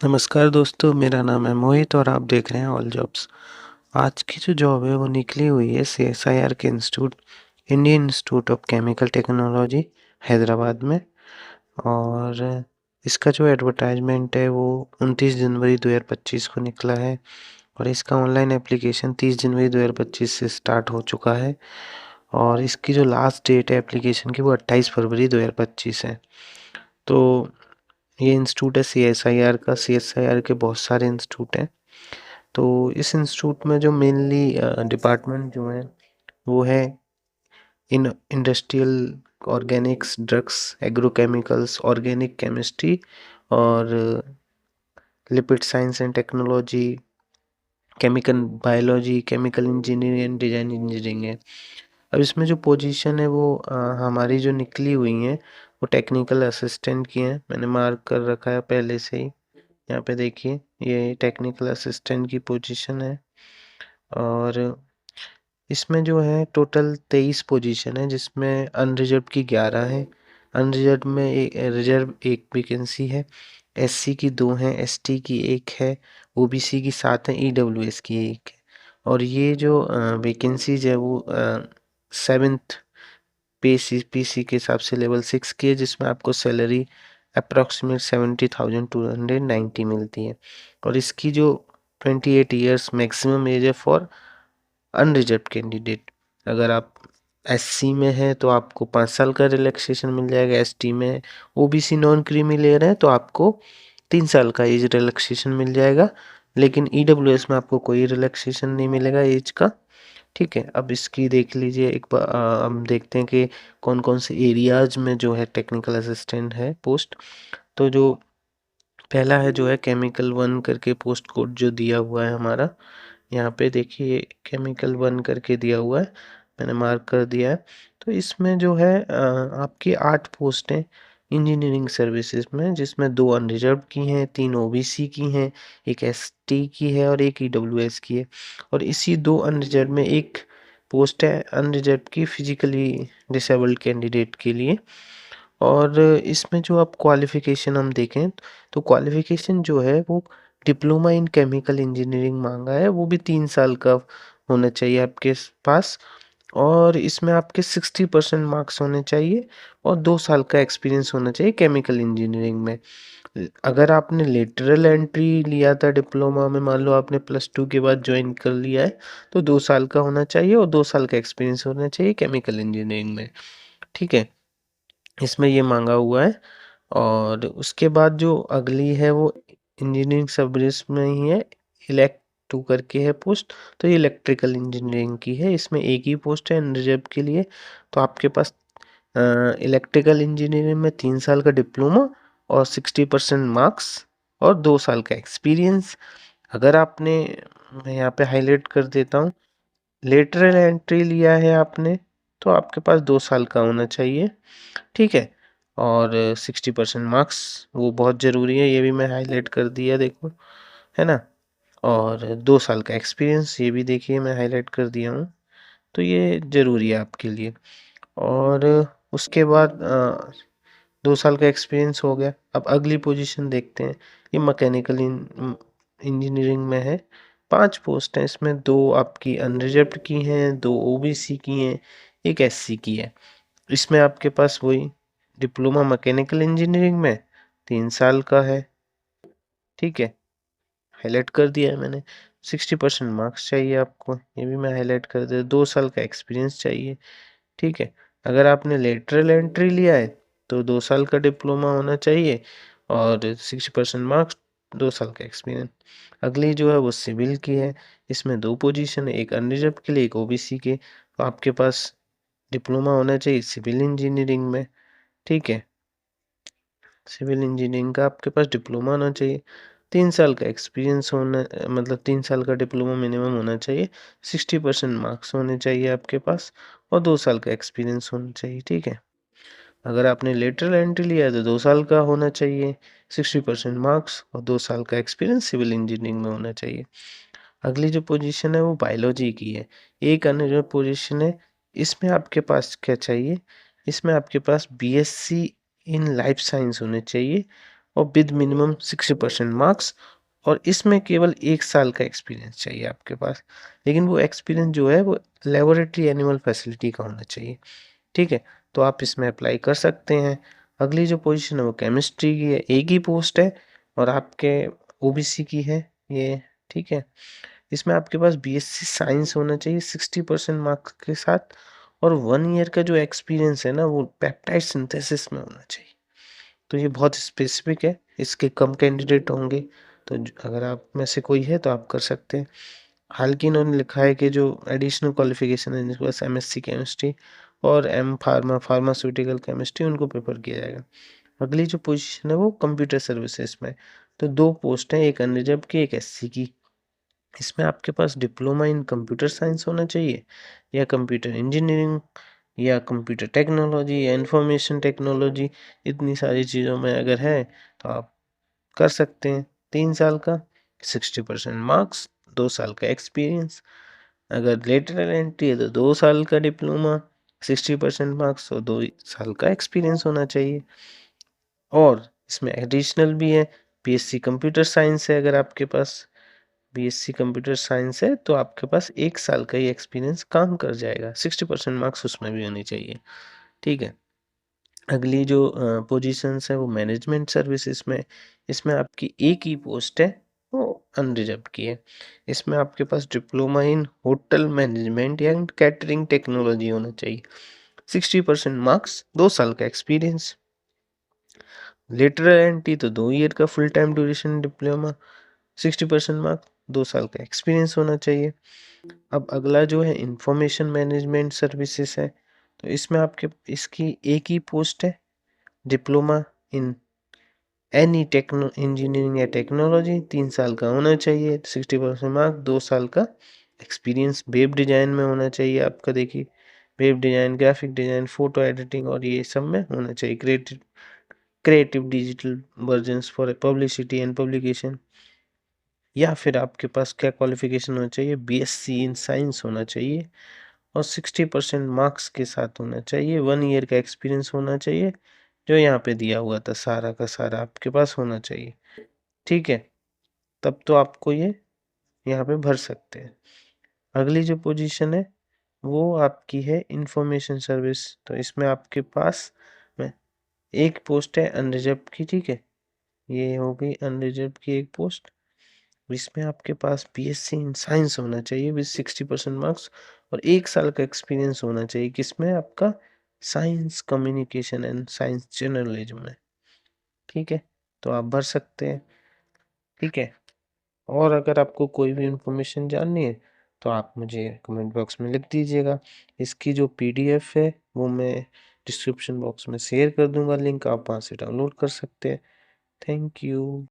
नमस्कार दोस्तों, मेरा नाम है मोहित और आप देख रहे हैं ऑल जॉब्स। आज की जो जॉब है वो निकली हुई है सीएसआईआर के institute, Indian institute of chemical technology, Hyderabad में। और इसका जो एडवर्टाइजमेंट है वो 29 जनवरी 2025 को निकला है और इसका ऑनलाइन एप्लीकेशन 30 जनवरी 2025 से स्टार्ट हो चुका है। और इसकी जो लास्ट डेट है एप्लीकेशन की वो 28 फरवरी 2025 है। तो ये इंस्टीट्यूट है सीएसआईआर का। सीएसआईआर के बहुत सारे इंस्टीट्यूट हैं। तो इस इंस्टीट्यूट में जो मेनली डिपार्टमेंट जो है वो है in industrial organics, drugs, agrochemicals, organic chemistry और lipid science and technology, chemical biology, chemical engineering and design engineering है। अब इसमें जो पोजीशन है वो हमारी जो निकली हुई हैं वो टेक्निकल असिस्टेंट की हैं। मैंने मार्क कर रखा है पहले से ही। यहाँ पे देखिए, ये टेक्निकल असिस्टेंट की पोजीशन है। और इसमें जो है टोटल 23 पोजीशन है, जिसमें अनरिजर्व की 11 है। अनरिजर्व में रिजर्व एक वैकेंसी है। एससी की 2 हैं, एसटी की 1 है, ओबीसी की 7 है, ईडब्ल्यूएस की 1 है। और ये जो वैकेंसीज है वो 7th पीसी के हिसाब से लेवल 6 की है, जिसमें आपको सैलरी अप्रॉक्सीमेट 70,290 मिलती है। और इसकी जो 28 ईयर्स मैक्सिमम एज है फॉर अनरिजर्व कैंडिडेट। अगर आप एससी में है तो आपको 5 साल का रिलैक्सेशन मिल जाएगा। एसटी में, ओबीसी नॉन क्रीमी लेयर है तो आपको 3 साल का एज रिलैक्सेशन मिल जाएगा। लेकिन ईडब्ल्यूएस में आपको कोई रिलैक्सेशन नहीं मिलेगा एज का। ठीक है, अब इसकी देख लीजिए एक बार। हम देखते हैं कि कौन कौन से एरियाज में जो है टेक्निकल असिस्टेंट है पोस्ट। तो जो पहला है जो है केमिकल 1 करके पोस्ट कोड जो दिया हुआ है हमारा, यहाँ पे देखिए केमिकल 1 करके दिया हुआ है, मैंने मार्क कर दिया है। तो इसमें जो है आपकी 8 पोस्टें इंजीनियरिंग सर्विसेज में, जिसमें 2 अनरिजर्व की हैं, 3 ओबीसी की हैं, एक एसटी की है और एक ईडब्ल्यूएस की है। और इसी 2 अनरिजर्व में एक पोस्ट है अनरिजर्व की फिजिकली डिसेबल्ड कैंडिडेट के लिए। और इसमें जो आप क्वालिफिकेशन हम देखें तो क्वालिफिकेशन जो है वो डिप्लोमा इन केमिकल इंजीनियरिंग मांगा है, वो भी 3 साल का होना चाहिए आपके पास। और इसमें आपके 60% मार्क्स होने चाहिए और 2 साल का एक्सपीरियंस होना चाहिए केमिकल इंजीनियरिंग में। अगर आपने लेटरल एंट्री लिया था डिप्लोमा में, मान लो आपने +2 के बाद ज्वाइन कर लिया है, तो 2 साल का होना चाहिए और 2 साल का एक्सपीरियंस होना चाहिए केमिकल इंजीनियरिंग में। ठीक है, इसमें ये मांगा हुआ है। और उसके बाद जो अगली है वो इंजीनियरिंग सर्विस में ही है, इलेक्ट 2 करके है पोस्ट। तो ये इलेक्ट्रिकल इंजीनियरिंग की है, इसमें एक ही पोस्ट है रिजर्व के लिए। तो आपके पास इलेक्ट्रिकल इंजीनियरिंग में 3 साल का डिप्लोमा और 60% मार्क्स और 2 साल का एक्सपीरियंस। अगर आपने, मैं यहाँ पे हाईलाइट कर देता हूँ, लेटरल एंट्री लिया है आपने, तो आपके पास 2 साल का होना चाहिए। ठीक है, और 60% मार्क्स वो बहुत ज़रूरी है, ये भी मैं हाईलाइट कर दिया, देखो, है ना। और 2 साल का एक्सपीरियंस, ये भी देखिए मैं हाईलाइट कर दिया हूँ। तो ये ज़रूरी है आपके लिए। और उसके बाद 2 साल का एक्सपीरियंस हो गया। अब अगली पोजीशन देखते हैं। ये मैकेनिकल इंजीनियरिंग में है। 5 पोस्ट हैं, इसमें 2 आपकी अनरिजर्व्ड की हैं, 2 ओबीसी की हैं, एक एससी की है। इसमें आपके पास वही डिप्लोमा मैकेनिकल इंजीनियरिंग में 3 साल का है। ठीक है, हाईलाइट कर दिया है मैंने। 60% मार्क्स चाहिए आपको, ये भी मैं हाईलाइट कर दिया। 2 साल का एक्सपीरियंस चाहिए। ठीक है, अगर आपने लेटरल एंट्री लिया है तो 2 साल का डिप्लोमा होना चाहिए और 60% मार्क्स, 2 साल का एक्सपीरियंस। अगली जो है वो सिविल की है। इसमें 2 पोजीशन है, एक अनरिजर्व के लिए, एक ओबीसी के। तो आपके पास डिप्लोमा होना चाहिए सिविल इंजीनियरिंग में। ठीक है, सिविल इंजीनियरिंग का आपके पास डिप्लोमा होना चाहिए, 3 साल का एक्सपीरियंस होना, मतलब 3 साल का डिप्लोमा मिनिमम होना चाहिए, 60% मार्क्स होने चाहिए आपके पास और 2 साल का एक्सपीरियंस होना चाहिए। ठीक है, अगर आपने लेटरल एंट्री लिया है तो 2 साल का होना चाहिए, 60% मार्क्स और 2 साल का एक्सपीरियंस सिविल इंजीनियरिंग में होना चाहिए। अगली जो पोजीशन है वो बायोलॉजी की है। एक अन्य जो पोजीशन है, इसमें आपके पास क्या चाहिए, इसमें आपके पास बीएससी इन लाइफ साइंस होने चाहिए और विद मिनिमम 60% मार्क्स, और इसमें केवल 1 साल का एक्सपीरियंस चाहिए आपके पास। लेकिन वो एक्सपीरियंस जो है वो लैबोरेटरी एनिमल फैसिलिटी का होना चाहिए, ठीक है? तो आप इसमें अप्लाई कर सकते हैं। अगली जो पोजीशन है वो केमिस्ट्री की है, एक ही पोस्ट है और आपके ओबीसी की है ये, ठीक है? इसमें आपके पास बीएससी साइंस होना चाहिए 60% मार्क्स के साथ, और 1 ईयर का जो एक्सपीरियंस है ना वो पेप्टाइड सिंथेसिस में होना चाहिए। तो ये बहुत स्पेसिफिक है, इसके कम कैंडिडेट होंगे, तो अगर आप में से कोई है तो आप कर सकते हैं। हालांकि इन्होंने लिखा है कि जो एडिशनल क्वालिफिकेशन है जिसके पास एमएससी केमिस्ट्री और एम फार्मास्यूटिकल केमिस्ट्री, उनको प्रेफर किया जाएगा। अगली जो पोजीशन है वो कंप्यूटर सर्विसेज में, तो 2 पोस्ट हैं, एक अनरिजर्व की, एक एससी की। इसमें आपके पास डिप्लोमा इन कंप्यूटर साइंस होना चाहिए, या कंप्यूटर इंजीनियरिंग, या कंप्यूटर टेक्नोलॉजी, या इंफॉर्मेशन टेक्नोलॉजी। इतनी सारी चीज़ों में अगर है तो आप कर सकते हैं। 3 साल का, 60% मार्क्स, 2 साल का एक्सपीरियंस। अगर लेटरल एंट्री है तो 2 साल का डिप्लोमा, 60% मार्क्स और 2 साल का एक्सपीरियंस होना चाहिए। और इसमें एडिशनल भी है, बीएससी कंप्यूटर साइंस है, अगर आपके पास बीएससी कंप्यूटर साइंस है तो आपके पास 1 साल का ही एक्सपीरियंस काम कर जाएगा, 60% मार्क्स उसमें भी होने चाहिए, ठीक है? अगली जो पोजीशंस है वो मैनेजमेंट सर्विसेज में, इसमें आपकी एक ही पोस्ट है, वो अनरिजर्व की है। इसमें आपके पास डिप्लोमा इन होटल मैनेजमेंट या कैटरिंग टेक्नोलॉजी होना चाहिए, 60% मार्क्स, 2 साल का एक्सपीरियंस। लेटरल एंट्री तो 2 ईयर का full time duration diploma, 60% marks, 2 साल का एक्सपीरियंस होना चाहिए। अब अगला जो है इंफॉर्मेशन मैनेजमेंट सर्विसेज है, तो इसमें आपके इसकी एक ही पोस्ट है, diploma in any techno engineering या टेक्नोलॉजी, 3 साल का होना चाहिए, 60% मार्क्स, 2 साल का एक्सपीरियंस। वेब डिजाइन में होना चाहिए आपका, देखिए web design, graphic design, photo editing और ये सब में होना चाहिए। Creative digital versions for publicity and publication. या फिर आपके पास क्या क्वालिफिकेशन होना चाहिए, बीएससी इन साइंस होना चाहिए और 60% मार्क्स के साथ होना चाहिए, 1 ईयर का एक्सपीरियंस होना चाहिए, जो यहाँ पे दिया हुआ था सारा का सारा आपके पास होना चाहिए, ठीक है? तब तो आपको ये यहाँ पे भर सकते हैं। अगली जो पोजीशन है वो आपकी है इंफॉर्मेशन सर्विस, तो इसमें आपके पास में एक पोस्ट है अनरिजर्व की, ठीक है? ये हो गई अनरिजर्व की एक पोस्ट। इसमें आपके पास बीएससी इन साइंस होना चाहिए विद 60% मार्क्स, और 1 साल का एक्सपीरियंस होना चाहिए, किसमें आपका, science communication and science journalism में, ठीक है? तो आप भर सकते हैं, ठीक है? और अगर आपको कोई भी इंफॉर्मेशन जाननी है तो आप मुझे कमेंट बॉक्स में लिख दीजिएगा। इसकी जो पीडीएफ है वो मैं डिस्क्रिप्शन बॉक्स में शेयर कर दूंगा लिंक, आप वहाँ से डाउनलोड कर सकते हैं। Thank you.